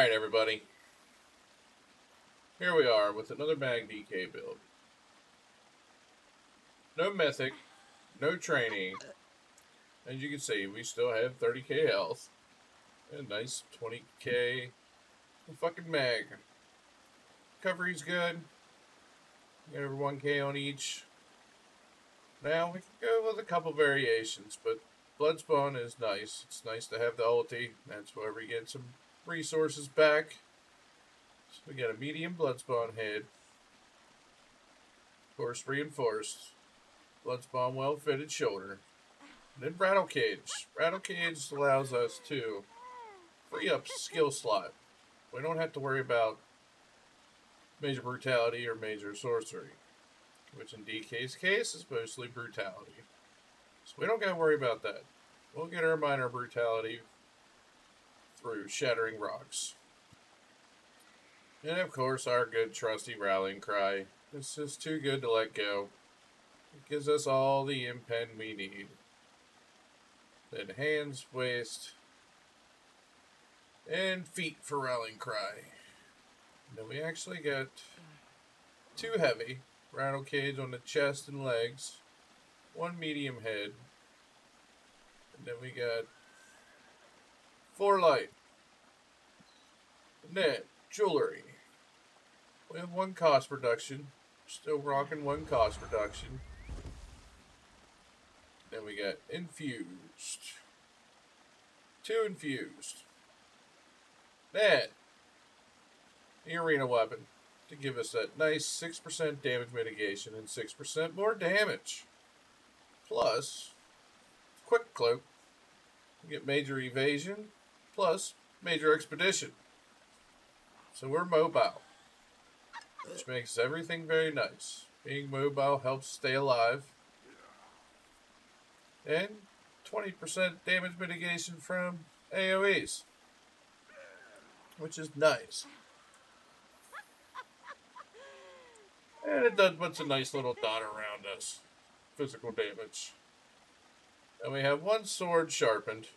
Alright, everybody. Here we are with another Mag DK build. No Mythic, no training. As you can see, we still have 30k health. And a nice 20k fucking Mag. Recovery's good. Get over 1k on each. Now, we can go with a couple variations, but Bloodspawn is nice. It's nice to have the ulti. That's where we get some resources back. So we got a medium Bloodspawn head. Of course, reinforced. Bloodspawn well-fitted shoulder. And then Rattle Cage. Rattle Cage allows us to free up skill slot. We don't have to worry about Major Brutality or Major Sorcery, which in DK's case is mostly Brutality. So we don't gotta worry about that. We'll get our minor Brutality through Shattering Rocks. And of course, our good trusty Rallying Cry. It's just too good to let go. It gives us all the impen we need. Then hands, waist, and feet for Rallying Cry. And then we actually got 2 heavy. Rattle Cage on the chest and legs. 1 medium head. And then we got 4 light. And then jewelry. We have 1 cost reduction. Still rocking 1 cost reduction. Then we got infused. 2 infused. Then the arena weapon to give us that nice 6% damage mitigation and 6% more damage. Plus, quick cloak. We get major evasion plus major expedition. So we're mobile, which makes everything very nice. Being mobile helps stay alive. And 20% damage mitigation from AoEs, which is nice. And it does puts a nice little dot around us. Physical damage. And we have 1 sword sharpened.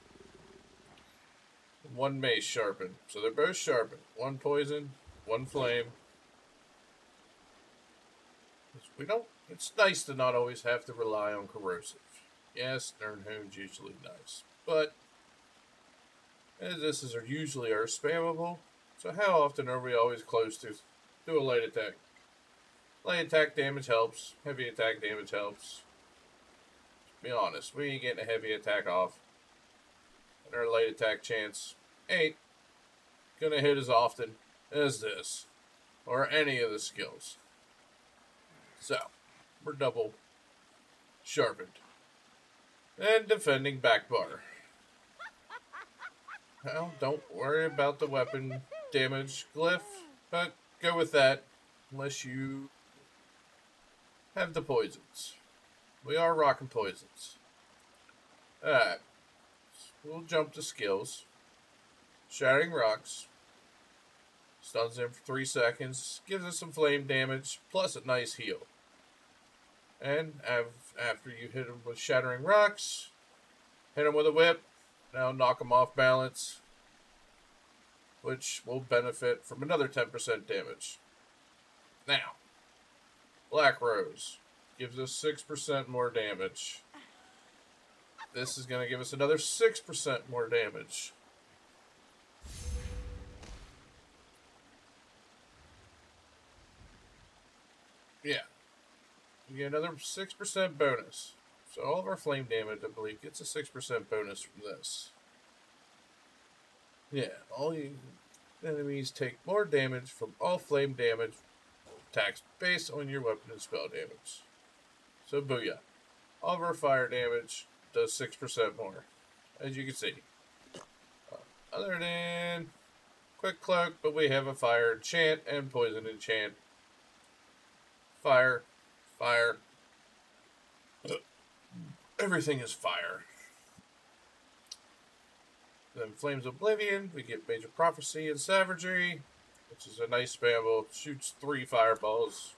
1 mace sharpened. So they're both sharpened. 1 poison, 1 flame. It's nice to not always have to rely on corrosive. Yes, Nirnhound's usually nice. But this is usually our spammable. So how often are we always close to do a light attack? Light attack damage helps. Heavy attack damage helps. Be honest, we ain't getting a heavy attack off. And our light attack chance ain't gonna hit as often as this. Or any of the skills. So, we're double sharpened. And defending back bar. Well, don't worry about the weapon damage glyph, but go with that unless you have the poisons. We are rocking poisons. Alright. We'll jump to skills. Shattering Rocks. Stuns him for 3 seconds. Gives us some flame damage, plus a nice heal. And after you hit him with Shattering Rocks, hit him with a whip. Now knock him off balance, which will benefit from another 10% damage. Now, Black Rose gives us 6% more damage. This is going to give us another 6% more damage. Yeah. We get another 6% bonus. So all of our flame damage, I believe, gets a 6% bonus from this. Yeah, all you enemies take more damage from all flame damage attacks based on your weapon and spell damage. So booyah. All of our fire damage does 6% more, as you can see. Other than quick cloak, but we have a fire enchant and poison enchant. Fire. Fire. Everything is fire. Then Flames Oblivion, we get Major Prophecy and Savagery, which is a nice spammable. Shoots 3 fireballs.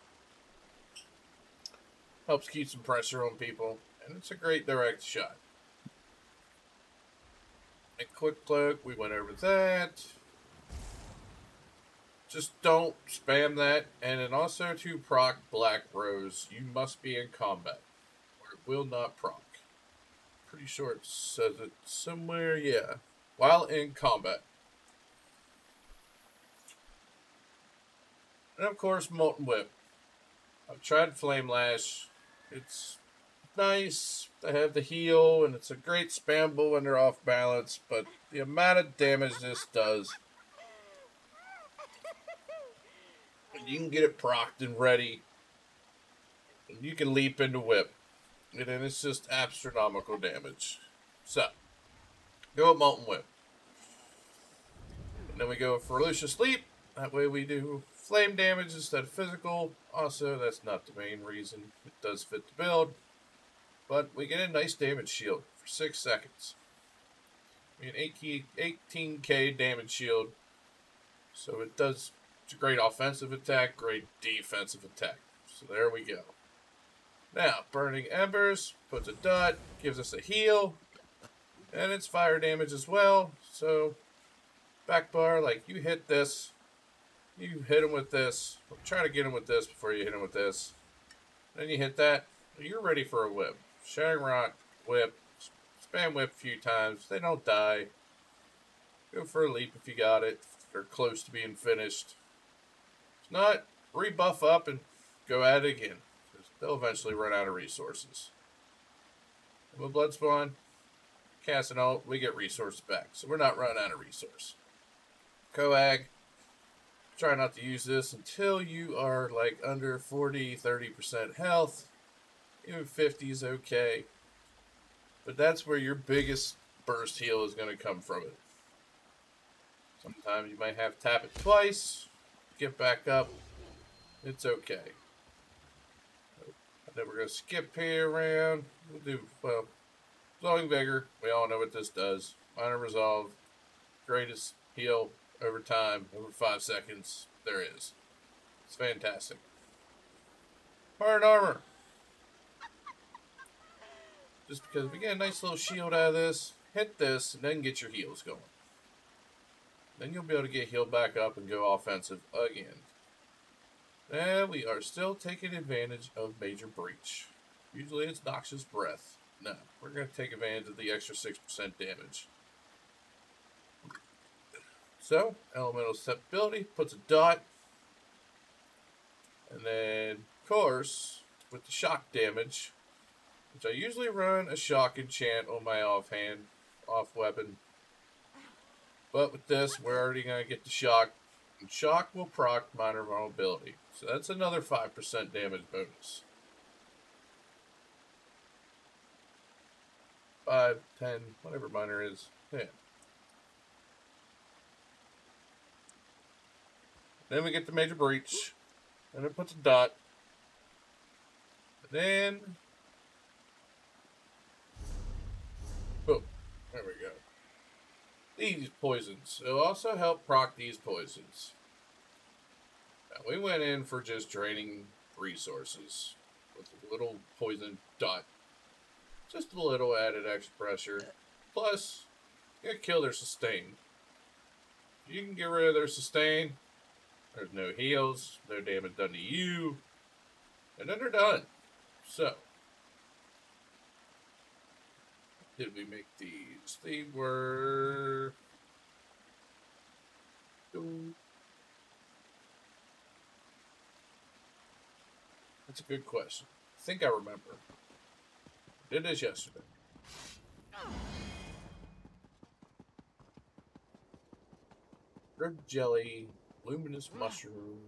Helps keep some pressure on people. And it's a great direct shot. And Quick Cloak, we went over that. Just don't spam that. And then also to proc Black Rose, you must be in combat, or it will not proc. Pretty sure it says it somewhere, yeah. While in combat. And of course, Molten Whip. I've tried Flame Lash. It's nice to have the heal, and it's a great spamble when they're off balance, but the amount of damage this does, you can get it procced and ready, and you can leap into Whip, and then it's just astronomical damage. So, go with Molten Whip. And then we go for Lucius Leap. That way we do flame damage instead of physical. Also, that's not the main reason. It does fit the build. But we get a nice damage shield for 6 seconds. I mean, 18k damage shield. So it does, it's a great offensive attack, great defensive attack. So there we go. Now, Burning Embers puts a dot, gives us a heal. And it's fire damage as well. So, back bar, like you hit this. You hit him with this. Try to get him with this before you hit him with this. Then you hit that. You're ready for a whip. Shattering Rock, whip. Spam whip a few times. They don't die. Go for a leap if you got it. They're close to being finished. If not, rebuff up and go at it again. They'll eventually run out of resources. And with Blood Spawn, cast an ult, we get resources back. So we're not running out of resource. Coag. Try not to use this until you are like under 40-30% health. Even 50 is okay. But that's where your biggest burst heal is going to come from it. Sometimes you might have to tap it twice. Get back up. It's okay. And then we're going to skip here around. We'll do, well, Flowing Vigor. We all know what this does. Minor Resolve. Greatest heal over time, over 5 seconds, there is. It's fantastic. Hard Armor. Just because we get a nice little shield out of this, hit this, and then get your heals going. Then you'll be able to get healed back up and go offensive again. And we are still taking advantage of Major Breach. Usually it's Noxious Breath. No, we're going to take advantage of the extra 6% damage. So, Elemental Susceptibility puts a dot. And then, of course, with the shock damage, which I usually run a shock enchant on my off weapon. But with this, we're already going to get the shock. And shock will proc minor vulnerability. So that's another 5% damage bonus. 5, 10, whatever minor is. Yeah. Then we get the Major Breach. And it puts a dot. And then... boom. There we go. These poisons. It'll also help proc these poisons. Now, we went in for just draining resources. With a little poison dot. Just a little added extra pressure. Plus, you gotta kill their sustain. You can get rid of their sustain. There's no heals, no damage done to you, and then they're done. So, did we make these? They were... That's a good question. I think I remember. I did this yesterday. Herb Jelly... Luminous Mushroom,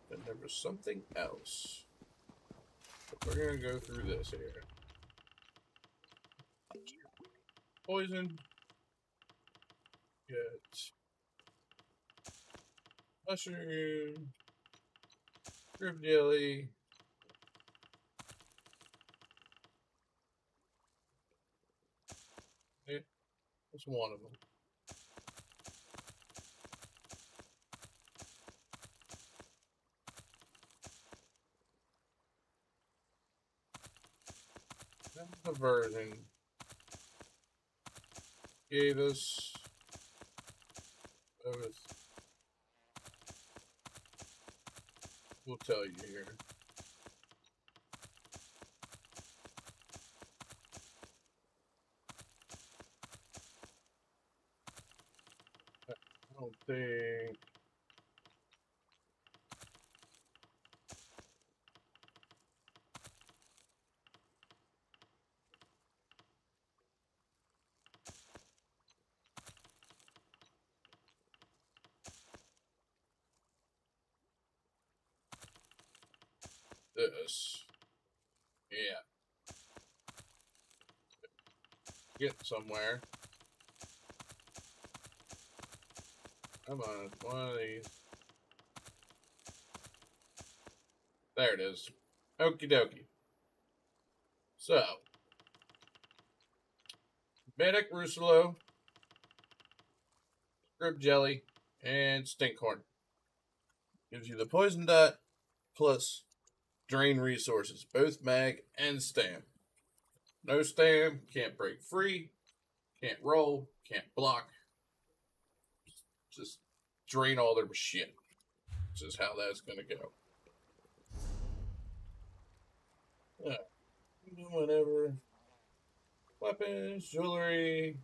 and there was something else. But we're gonna go through this here. Poison. Get mushroom. Herb Jelly. Yeah, that's one of them. The version gave us will tell you here. I don't think. This. Yeah. Get somewhere. Come on, one of these. There it is. Okie dokie. So, Medic, Rusalo, Grip Jelly, and Stinkhorn. Gives you the Poison Dot plus Drain Resources, both Mag and Stam. No Stam, can't break free, can't roll, can't block. Just drain all their shit. Which is how that's gonna go. Yeah. Whatever. Weapons, jewelry,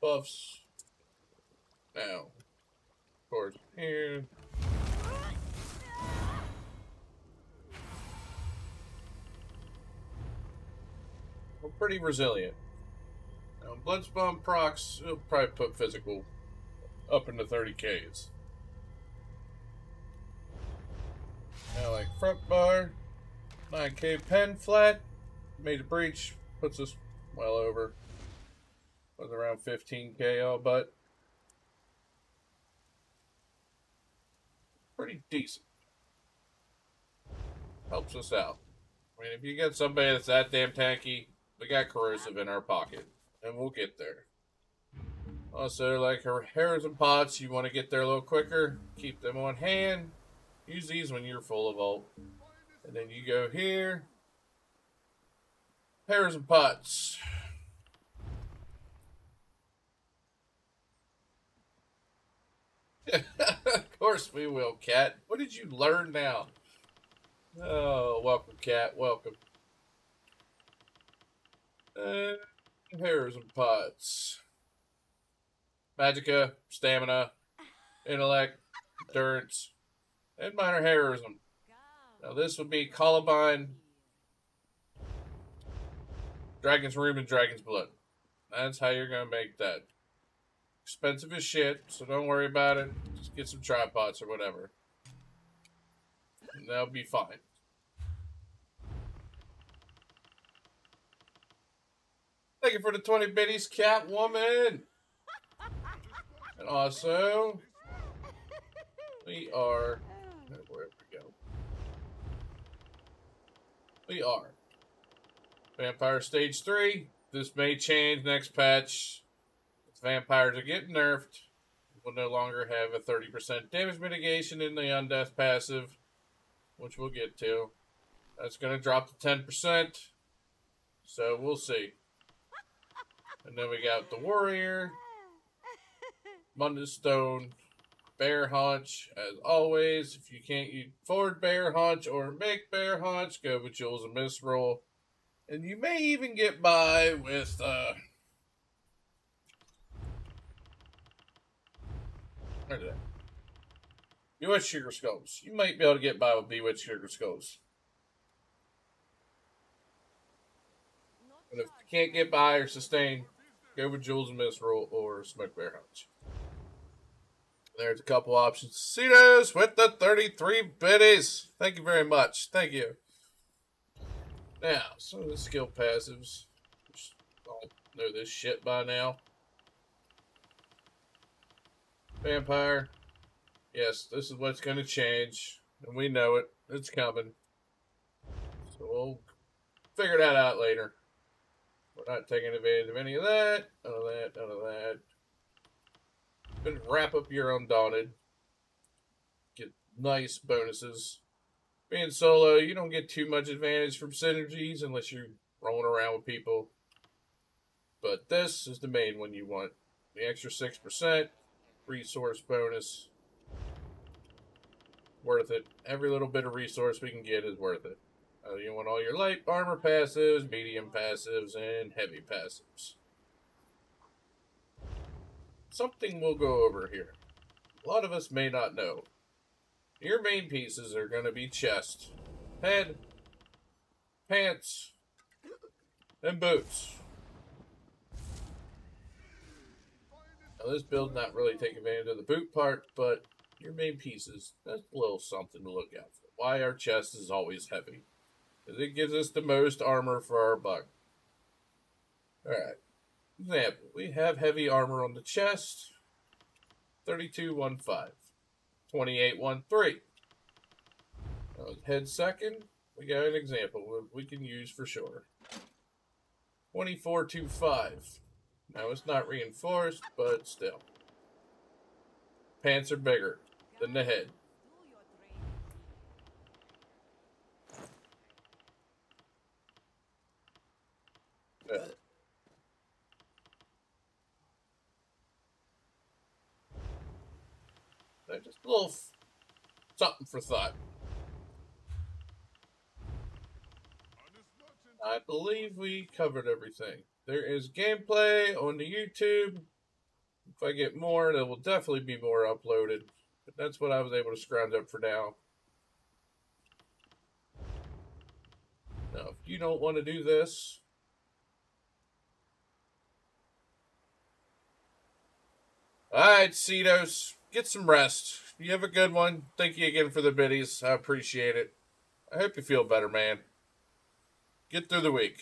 buffs. Now, of course, here. We're pretty resilient. Now, Bloodspawn procs, it'll probably put physical up into 30Ks. Now, like front bar, 9K pen flat, major breach, puts us well over. Was around 15K all but. Pretty decent. Helps us out. I mean, if you get somebody that's that damn tanky, we got corrosive in our pocket, and we'll get there. Also, like her hairs and pots, you want to get there a little quicker. Keep them on hand. Use these when you're full of ult. And then you go here. Hairs and pots. Of course we will, Cat. What did you learn now? Oh, welcome, Cat. Welcome. Hairs and pots. Magicka, stamina, intellect, endurance, and minor heroism. Now this would be Columbine, Dragon's Room, and Dragon's Blood. That's how you're gonna make that. Expensive as shit, so don't worry about it. Just get some tripods or whatever. And that'll be fine. Thank you for the 20 biddies, Catwoman! And also, we are, wherever we go, we are Vampire Stage 3. This may change next patch. If vampires are getting nerfed, we'll no longer have a 30% damage mitigation in the Undeath passive, which we'll get to. That's going to drop to 10%, so we'll see. And then we got the Warrior, Mundus Stone, Bear Haunch. As always, if you can't afford Bear Haunch or make Bear Haunch, go with Jules and Misroll. And you may even get by with, Bewitched Sugar Skulls. You might be able to get by with Bewitched Sugar Skulls. But if you can't get by or sustain, go with Jules and Misroll or Smoke Bear Haunch. There's a couple options. Cetos with the 33 biddies. Thank you very much. Thank you. Now, some of the skill passives. I'll know this shit by now. Vampire. Yes, this is what's going to change. And we know it. It's coming. So we'll figure that out later. We're not taking advantage of any of that. None of that. None of that. Then wrap up your Undaunted. Get nice bonuses. Being solo, you don't get too much advantage from synergies unless you're rolling around with people. But this is the main one you want. The extra 6% resource bonus. Worth it. Every little bit of resource we can get is worth it. You want all your light armor passives, medium passives, and heavy passives. Something we'll go over here. A lot of us may not know. Your main pieces are going to be chest, head, pants, and boots. Now this build not really take advantage of the boot part, but your main pieces, that's a little something to look out for. Why our chest is always heavy. Because it gives us the most armor for our buck. Alright. Example, we have heavy armor on the chest. 3215. 2813. Head second, we got an example we can use for sure. 2425. Now it's not reinforced, but still. Pants are bigger than the head. Just a little something for thought. I believe we covered everything. There is gameplay on the YouTube. If I get more, there will definitely be more uploaded. But that's what I was able to scrounge up for now. Now, if you don't want to do this, alright, Cedos, get some rest. You have a good one. Thank you again for the biddies. I appreciate it. I hope you feel better, man. Get through the week.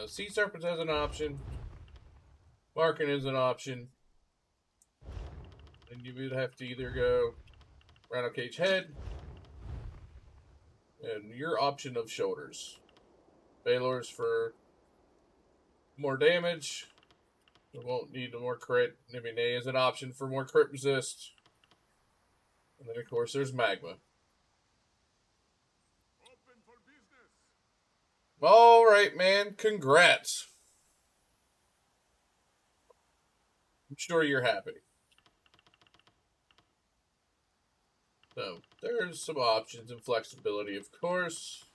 Sea Serpent has an option. Marking is an option. And you would have to either go Rhino Cage head and your option of shoulders. Baylor's for more damage. We won't need more crit. Nimine is an option for more crit resist. And then, of course, there's Magma. All right, man. Congrats. I'm sure you're happy. So, there's some options and flexibility, of course.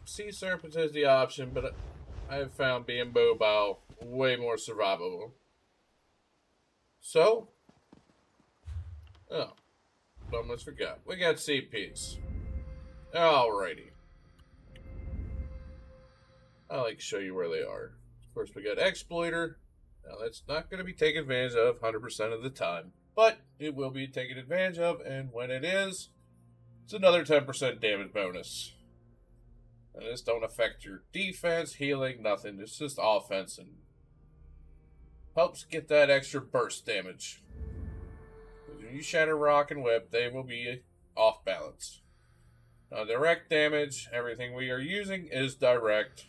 Sea Serpent has the option, but I have found being mobile way more survivable. So, oh, almost forgot. We got CPs. Alrighty. I like to show you where they are. Of course, we got Exploiter. Now, that's not going to be taken advantage of 100% of the time, but it will be taken advantage of, and when it is, it's another 10% damage bonus. And this don't affect your defense, healing, nothing. It's just offense and helps get that extra burst damage. When you shatter rock and whip, they will be off balance. Now, direct damage, everything we are using is direct.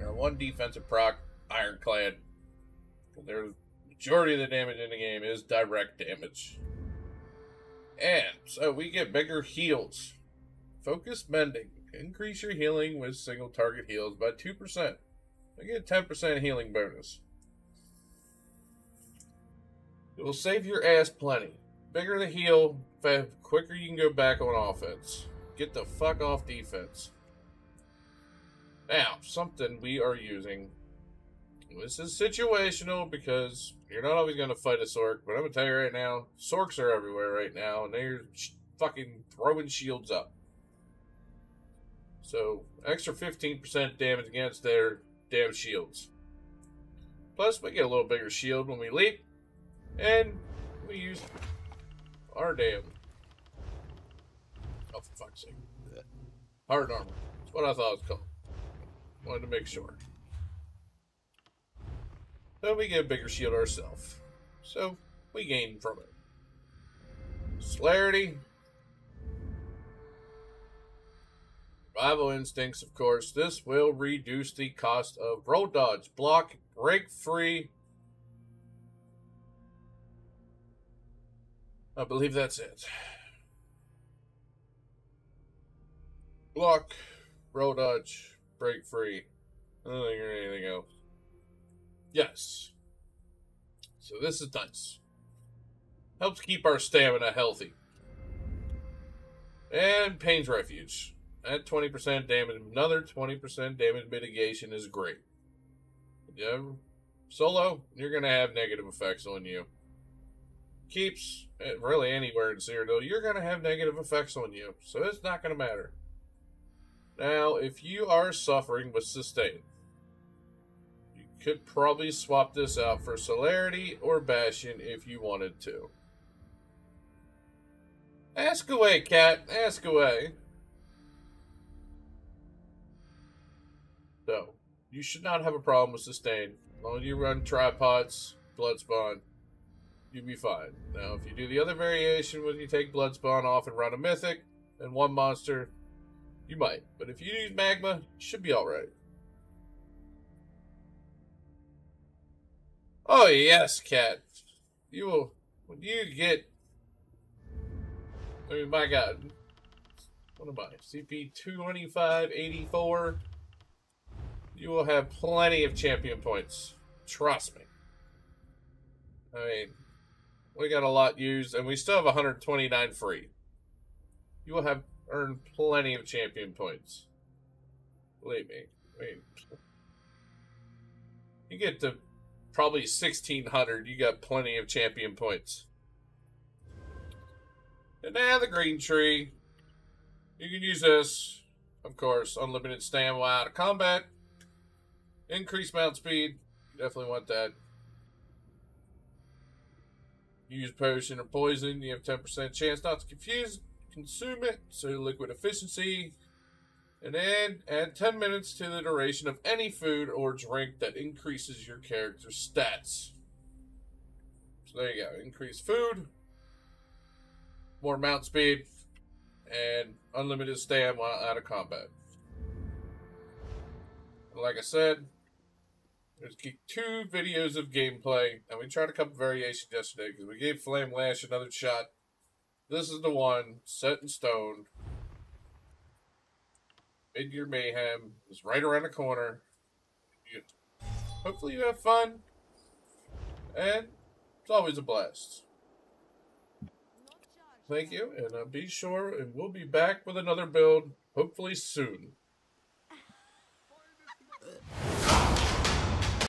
Our one defensive proc, Ironclad. The majority of the damage in the game is direct damage. And so we get bigger heals. Focus Mending. Increase your healing with single target heals by 2%. We get a 10% healing bonus. It will save your ass plenty. Bigger the heal, quicker you can go back on offense. Get the fuck off defense. Now, something we are using. This is situational because you're not always going to fight a Sork, but I'm going to tell you right now, Sorks are everywhere right now, and they're fucking throwing shields up. So, extra 15% damage against their damn shields. Plus, we get a little bigger shield when we leap, and we use our damn... Oh, for fuck's sake. Hard armor. That's what I thought it was called. Wanted to make sure. So we get a bigger shield ourselves. So we gain from it. Celerity. Survival instincts, of course. This will reduce the cost of roll dodge, block, break free. I believe that's it. Block, roll dodge, break free. I don't think there's anything else. Yes. So this is nice. Helps keep our stamina healthy. And Pain's Refuge. At 20% damage, another 20% damage mitigation is great. Yeah, solo, you're going to have negative effects on you. Keeps, really anywhere in Cyrodiil, you're going to have negative effects on you. So it's not going to matter. Now, if you are suffering with Sustain, you could probably swap this out for Celerity or Bastion if you wanted to. Ask away, cat. Ask away. So, you should not have a problem with Sustain. As long as you run Tripods, Bloodspawn, you'll be fine. Now, if you do the other variation when you take Bloodspawn off and run a Mythic and one monster, you might. But if you use Magma, you should be alright. Oh, yes, cat. You will, when you get, I mean, my god. What am I? CP 2584. You will have plenty of champion points. Trust me. I mean, we got a lot used, and we still have 129 free. You will have earned plenty of champion points. Believe me. I mean, you get to probably 1600, you got plenty of champion points. And now the green tree. You can use this, of course, unlimited stamina while out of combat. Increased mount speed. You definitely want that. Use potion or poison. You have 10% chance not to consume it. So liquid efficiency. And then add 10 minutes to the duration of any food or drink that increases your character's stats. So there you go. Increased food. More mount speed. And unlimited stamina while out of combat. And like I said, there's 2 videos of gameplay, and we tried a couple variations yesterday because we gave Flame Lash another shot. This is the one, set in stone. Mid-Year Mayhem is right around the corner. Hopefully you have fun, and it's always a blast. Thank you, and be sure, and we'll be back with another build, hopefully soon.